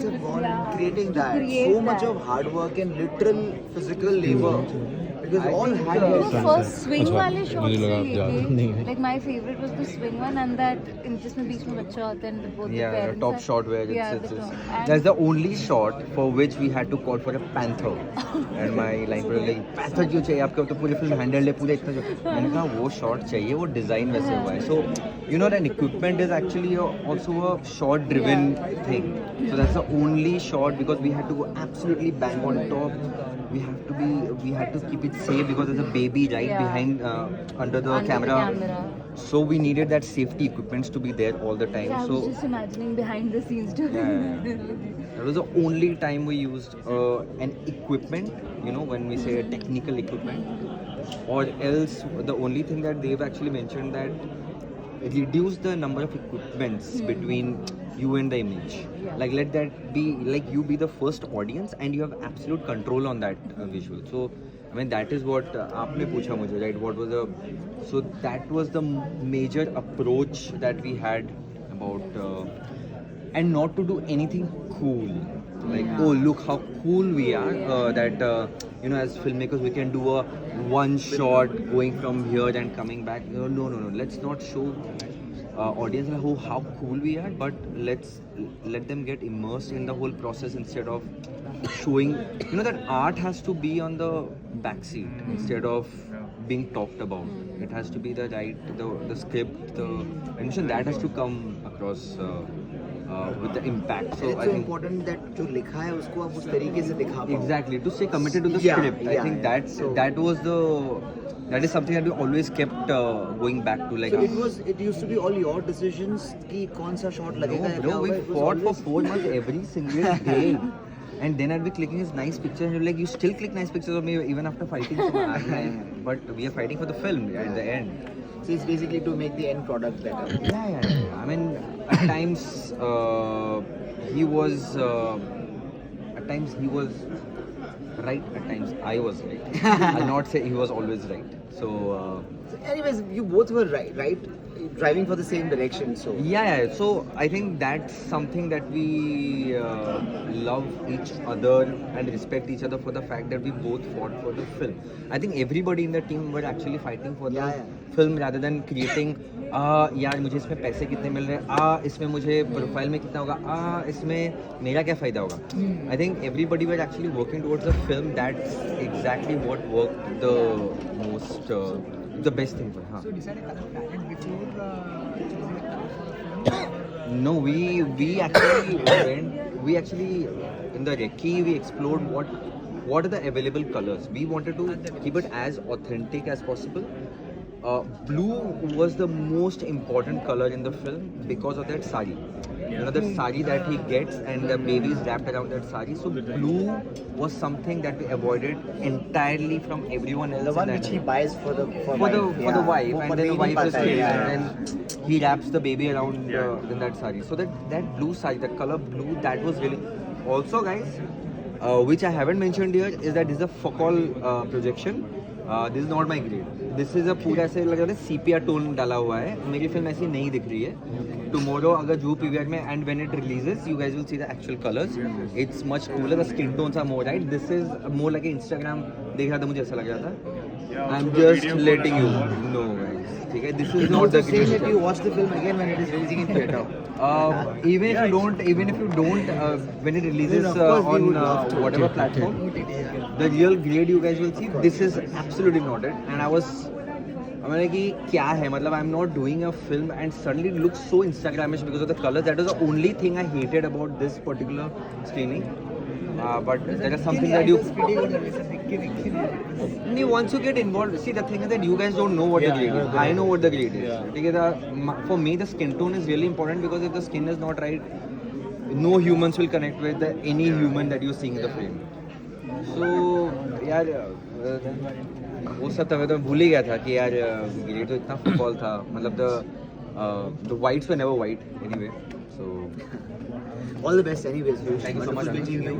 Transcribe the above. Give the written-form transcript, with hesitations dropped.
have gone in creating to that. create So much that. of hard work and literal physical labor. Because all hand वो work. First swing अच्छा, वाले shot मुझे से लगा आप जा रहे लेके नहीं। Like my favourite was the swing one and that जिसमें बीच में बच्चा होता है and both the Yeah, parents top shot where and that's the only shot for which we had to call for a panther. And my line was like, panther क्यों चाहिए आपको? तो पूरी फिल्म हैंडल्ड है पूरे इतना मैंने कहा वो शॉट चाहिए, वो डिजाइन वैसे हुआ है. So you know that equipment is actually also a shot driven thing. So that's the only shot because we had to go absolutely bang on top. We had to keep it safe because there's a baby right Yeah. behind under the camera. So we needed that safety equipments to be there all the time. Yeah, I So was just imagining behind the scenes too. Yeah. that was the only time we used an equipment, you know, when we say a technical equipment, or else the only thing that they've actually mentioned that reduce the number of equipments between you and the image. Yeah. Like let that be like you be the first audience and you have absolute control on that visual. So I mean that is what आपने पूछा मुझे, right? What was the so that was the major approach that we had about and not to do anything cool. Like oh look how cool we are that you know as filmmakers we can do a one shot going from here and coming back. No, let's not show audience like oh how cool we are, but let's let them get immersed in the whole process instead of showing, you know, that art has to be on the backseat instead of being talked about. It has to be the right the script, the animation, that has to come across with the impact. So It's I so think important that जो लिखा है उसको आप उस तरीके से दिखा पाओ. exactly to stay committed to the Yeah, script. I yeah, think yeah. So- that is something that we always kept going back to. Like So it used to be all your decisions कि कौन सा shot लगेगा या no, क्या bro, we होगा. It was fought for always- 4 months every single day. And then I'd be clicking his nice pictures, and you're like, you still click nice pictures of me even after fighting so much. But we are fighting for the film at the end. So it's basically to make the end product better. Yeah. I mean, at times he was right. At times I was right. I'll not say he was always right. So. So anyways, you both were right? Driving for the same direction. So Yeah. So I think that's something that we love each other and respect each other for the fact that we both fought for the film. I think everybody in the team were actually fighting for the Yeah. film rather than creating यार मुझे इसमें पैसे कितने मिल रहे हैं, इसमें मुझे profile में कितना होगा, इसमें मेरा क्या फ़ायदा होगा. I think everybody was actually working towards the film. That's exactly what worked the most, the best thing for. So you decided color palette before choosing a color for the film? No, we actually we actually in the recce we explored what are the available colors. We wanted to keep it as authentic as possible. Blue was the most important color in the film because of that sari. You know, that sari that he gets and the baby is wrapped around that sari. So blue was something that we avoided entirely from everyone else. the one in which that he buys for the for the wife, वो and पता then he the नहीं wife is पाता है, killed, yeah. and then he wraps the baby around in that sari. So that blue sari, that color blue, that was really also, guys, which I haven't mentioned here, is that this is a focal projection. This is not my grade. This is a पूरा ऐसे लग रहा है सीपिया tone डाला हुआ है. मेरी film ऐसी नहीं दिख रही है. Tomorrow अगर जू पीवीआर में and when it releases, you guys will see the actual colors. It's much cooler. The skin tones are more right. This is more like an Instagram. देख रहा था मुझे ऐसा लग रहा था. I'm just letting you know, guys. ठीक है, this is not the saying green that you stuff. watch the film again when it is releasing in theater. Even if you don't, when it releases No, of course we on would love to. whatever platform, the real grade you guys will see. This is absolutely not it. And I mean, like, कि क्या है मतलब I'm not doing a film and suddenly it looks so Instagramish because of the colors. That was the only thing I hated about this particular screening. But there is something that you once you get involved, see the thing is that you guys don't know what the grade is. I know what the grade is. Okay, for me the skin tone is really important because if the skin is not right, no humans will connect with any human that you see in the frame. So यार वो सब तब तो भूल ही गया था कि यार ग्रेड तो इतना फुटबॉल था, मतलब the whites were never white anyway. So All the best anyways. thank you so much. Wonderful meeting you.